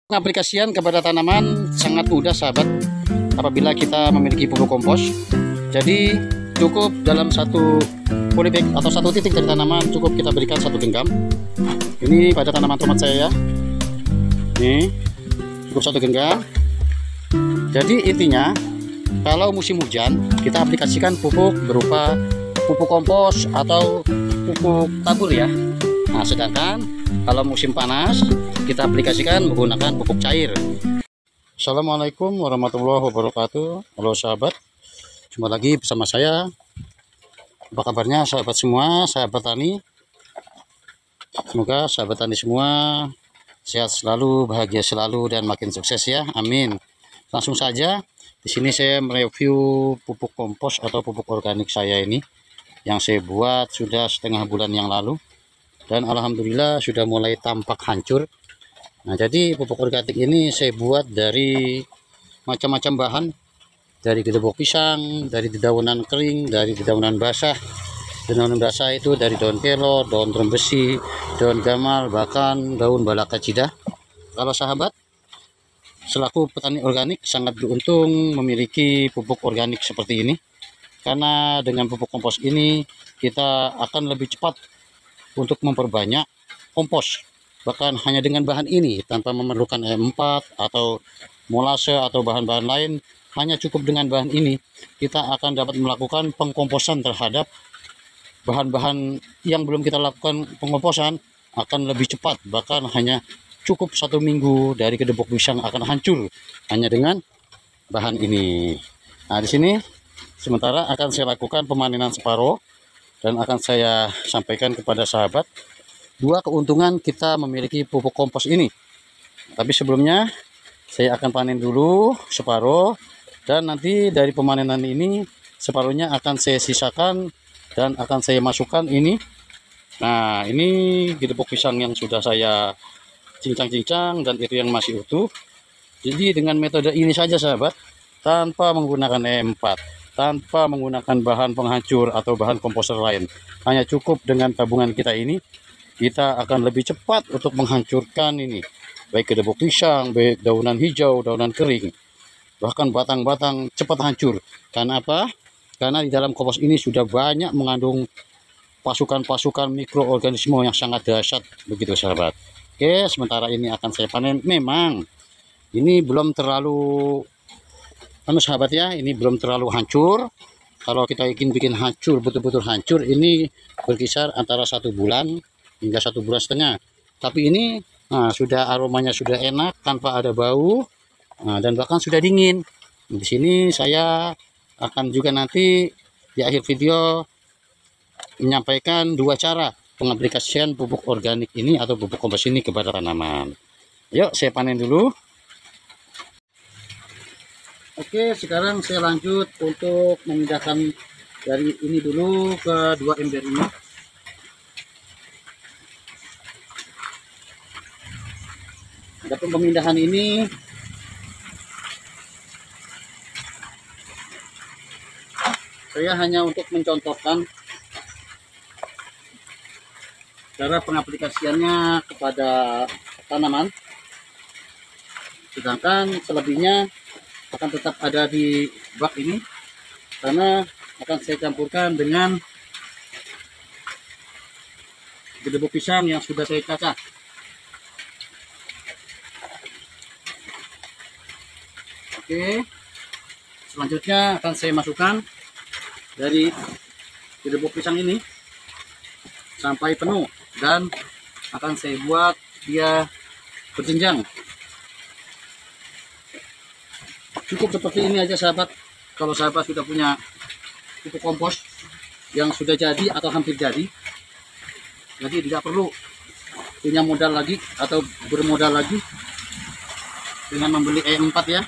Pengaplikasian kepada tanaman sangat mudah sahabat apabila kita memiliki pupuk kompos. Jadi cukup dalam satu polybag atau satu titik dari tanaman cukup kita berikan 1 genggam. Ini pada tanaman tomat saya ya. Ini cukup 1 genggam. Jadi intinya kalau musim hujan kita aplikasikan pupuk berupa pupuk kompos atau pupuk tabur ya. Nah, sedangkan kalau musim panas kita aplikasikan menggunakan pupuk cair. Assalamualaikum warahmatullahi wabarakatuh. Halo sahabat, jumpa lagi bersama saya. Apa kabarnya sahabat semua, sahabat tani? Semoga sahabat tani semua sehat selalu, bahagia selalu, dan makin sukses ya. Amin. Langsung saja, di sini saya mereview pupuk kompos atau pupuk organik saya ini yang saya buat sudah setengah bulan yang lalu. Dan alhamdulillah sudah mulai tampak hancur. Nah, jadi pupuk organik ini saya buat dari macam-macam bahan, dari gedebok pisang, dari dedaunan kering, dari dedaunan basah. Dedaunan basah itu dari daun kelor, daun trembesi, daun gamal, bahkan daun balaka cida. Kalau sahabat selaku petani organik sangat beruntung memiliki pupuk organik seperti ini, karena dengan pupuk kompos ini kita akan lebih cepat untuk memperbanyak kompos. Bahkan hanya dengan bahan ini tanpa memerlukan E4 atau molase atau bahan-bahan lain, hanya cukup dengan bahan ini kita akan dapat melakukan pengkomposan terhadap bahan-bahan yang belum kita lakukan pengkomposan akan lebih cepat. Bahkan hanya cukup 1 minggu dari gedebok pisang akan hancur hanya dengan bahan ini. Nah, di sini sementara akan saya lakukan pemanenan separuh dan akan saya sampaikan kepada sahabat 2 keuntungan kita memiliki pupuk kompos ini. Tapi sebelumnya saya akan panen dulu separuh, dan nanti dari pemanenan ini separuhnya akan saya sisakan dan akan saya masukkan ini. Nah, ini gedebok pisang yang sudah saya cincang-cincang dan itu yang masih utuh. Jadi dengan metode ini saja sahabat, tanpa menggunakan E4, tanpa menggunakan bahan penghancur atau bahan komposer lain, hanya cukup dengan tabungan kita ini, kita akan lebih cepat untuk menghancurkan ini, baik gedebok pisang, baik daunan hijau, daunan kering, bahkan batang-batang cepat hancur. Karena apa? Karena di dalam kompos ini sudah banyak mengandung pasukan-pasukan mikroorganisme yang sangat dahsyat, begitu sahabat. Oke, sementara ini akan saya panen. Memang ini belum terlalu sahabat ya, ini belum terlalu hancur. Kalau kita ingin bikin hancur, betul-betul hancur, ini berkisar antara 1 bulan hingga 1,5 bulan. Tapi ini sudah aromanya sudah enak tanpa ada bau, dan bahkan sudah dingin. Di sini saya akan juga nanti di akhir video menyampaikan 2 cara pengaplikasian pupuk organik ini atau pupuk kompos ini kepada tanaman. Yuk saya panen dulu. Oke, sekarang saya lanjut untuk memindahkan dari ini dulu ke 2 ember ini. Adapun pemindahan ini saya hanya untuk mencontohkan cara pengaplikasiannya kepada tanaman, sedangkan selebihnya akan tetap ada di bak ini karena akan saya campurkan dengan gedebok pisang yang sudah saya cacah. Oke, selanjutnya akan saya masukkan dari gedebok pisang ini sampai penuh dan akan saya buat dia berjenjang. Cukup seperti ini aja sahabat. Kalau sahabat sudah punya pupuk kompos yang sudah jadi atau hampir jadi tidak perlu punya modal lagi atau bermodal lagi dengan membeli E4 ya,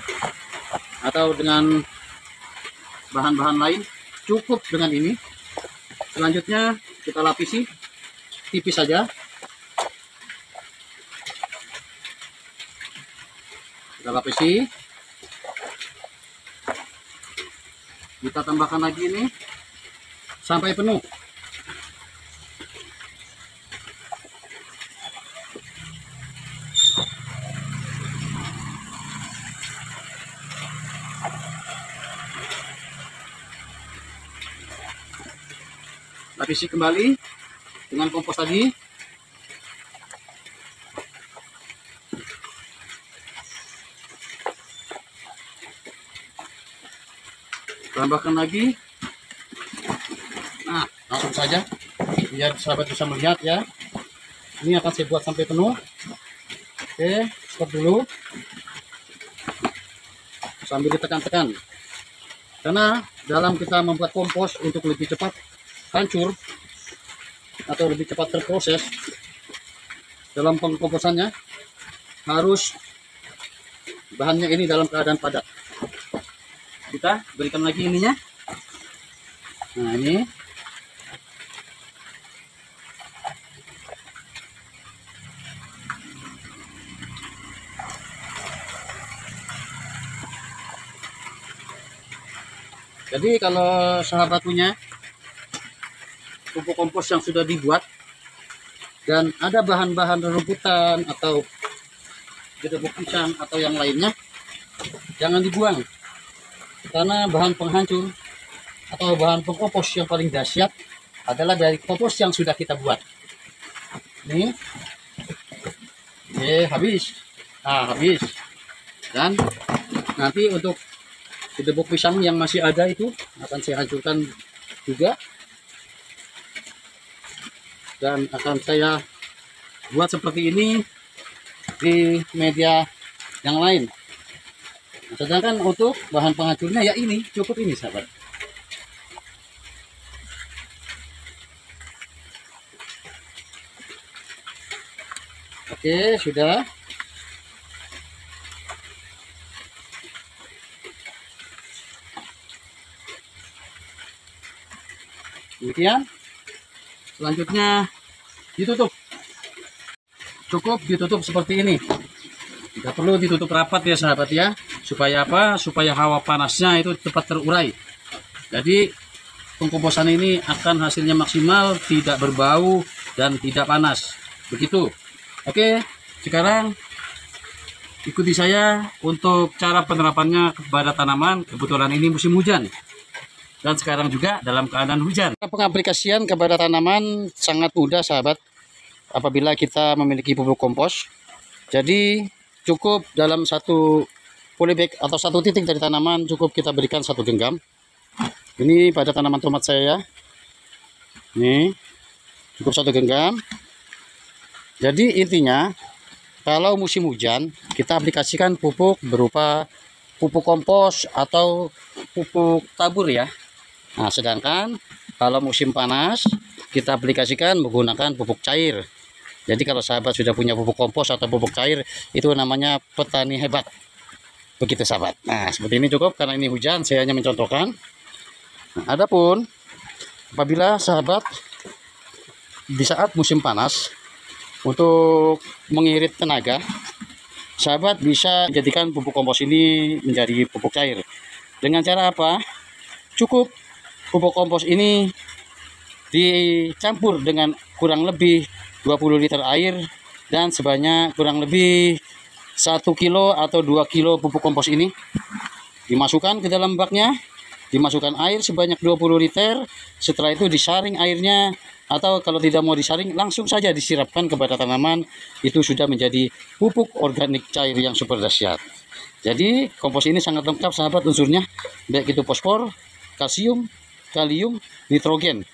atau dengan bahan-bahan lain. Cukup dengan ini. Selanjutnya kita lapisi tipis saja. Kita lapisi. Kita tambahkan lagi ini sampai penuh. lapisi kembali dengan kompos tadi. Tambahkan lagi. Nah, langsung saja biar sahabat bisa melihat ya. Ini akan saya buat sampai penuh. Oke, stop dulu sambil ditekan-tekan, karena dalam kita membuat kompos untuk lebih cepat hancur atau lebih cepat terproses dalam pengkomposannya, harus bahannya ini dalam keadaan padat. Kita berikan lagi ininya. Nah, ini jadi kalau sahabat punya pupuk kompos yang sudah dibuat dan ada bahan-bahan rerumputan atau gedebuk pisang atau yang lainnya, jangan dibuang, karena bahan penghancur atau bahan pengkompos yang paling dahsyat adalah dari kompos yang sudah kita buat. Nih, habis. Nah, habis. Dan nanti untuk gedebuk pisang yang masih ada itu akan saya hancurkan juga, dan akan saya buat seperti ini di media yang lain. Nah, sedangkan untuk bahan penghancurnya ya ini, cukup ini sahabat. Oke, sudah. Demikian. Selanjutnya ditutup. Cukup ditutup seperti ini. Tidak perlu ditutup rapat ya sahabat ya. Supaya apa? Supaya hawa panasnya itu cepat terurai. Jadi pengkomposan ini akan hasilnya maksimal, tidak berbau dan tidak panas. Begitu. Oke, sekarang ikuti saya untuk cara penerapannya kepada tanaman. Kebetulan ini musim hujan. Dan sekarang juga dalam keadaan hujan. Pengaplikasian kepada tanaman sangat mudah sahabat, apabila kita memiliki pupuk kompos. Jadi cukup dalam satu polybag atau satu titik dari tanaman cukup kita berikan 1 genggam. Ini pada tanaman tomat saya. Ini cukup 1 genggam. Jadi intinya kalau musim hujan kita aplikasikan pupuk berupa pupuk kompos atau pupuk tabur ya. Nah, sedangkan kalau musim panas kita aplikasikan menggunakan pupuk cair. Jadi kalau sahabat sudah punya pupuk kompos atau pupuk cair, itu namanya petani hebat. Begitu sahabat. Nah, seperti ini cukup, karena ini hujan saya hanya mencontohkan. Nah, adapun apabila sahabat di saat musim panas untuk mengirit tenaga, sahabat bisa jadikan pupuk kompos ini menjadi pupuk cair. Dengan cara apa? Cukup pupuk kompos ini dicampur dengan kurang lebih 20 liter air dan sebanyak kurang lebih 1 kilo atau 2 kilo pupuk kompos ini dimasukkan ke dalam baknya, dimasukkan air sebanyak 20 liter. Setelah itu disaring airnya, atau kalau tidak mau disaring langsung saja disirapkan kepada tanaman. Itu sudah menjadi pupuk organik cair yang super dahsyat. Jadi kompos ini sangat lengkap sahabat unsurnya, baik itu fosfor, kalsium, kalium, nitrogen,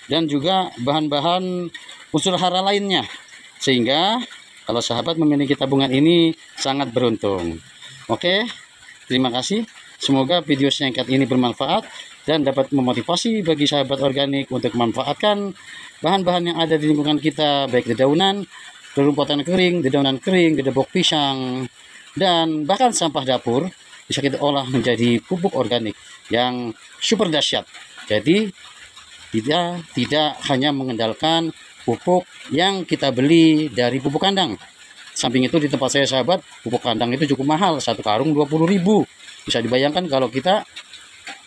dan juga bahan-bahan unsur hara lainnya, sehingga kalau sahabat memiliki tabungan ini sangat beruntung. Oke, terima kasih. Semoga video singkat ini bermanfaat dan dapat memotivasi bagi sahabat organik untuk memanfaatkan bahan-bahan yang ada di lingkungan kita, baik dedaunan, rerumputan kering, dedaunan kering, gedebok pisang, dan bahkan sampah dapur bisa kita olah menjadi pupuk organik yang super dahsyat. Jadi tidak hanya mengandalkan pupuk yang kita beli dari pupuk kandang. Samping itu di tempat saya sahabat, pupuk kandang itu cukup mahal, 1 karung 20.000. Bisa dibayangkan kalau kita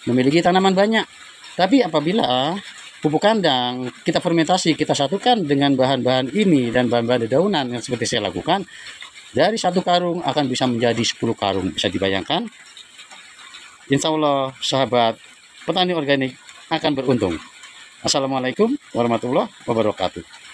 memiliki tanaman banyak. Tapi apabila pupuk kandang kita fermentasi, kita satukan dengan bahan-bahan ini dan bahan-bahan dedaunan yang seperti saya lakukan, dari 1 karung akan bisa menjadi 10 karung. Bisa dibayangkan, insya Allah sahabat petani organik akan beruntung. Assalamualaikum warahmatullahi wabarakatuh.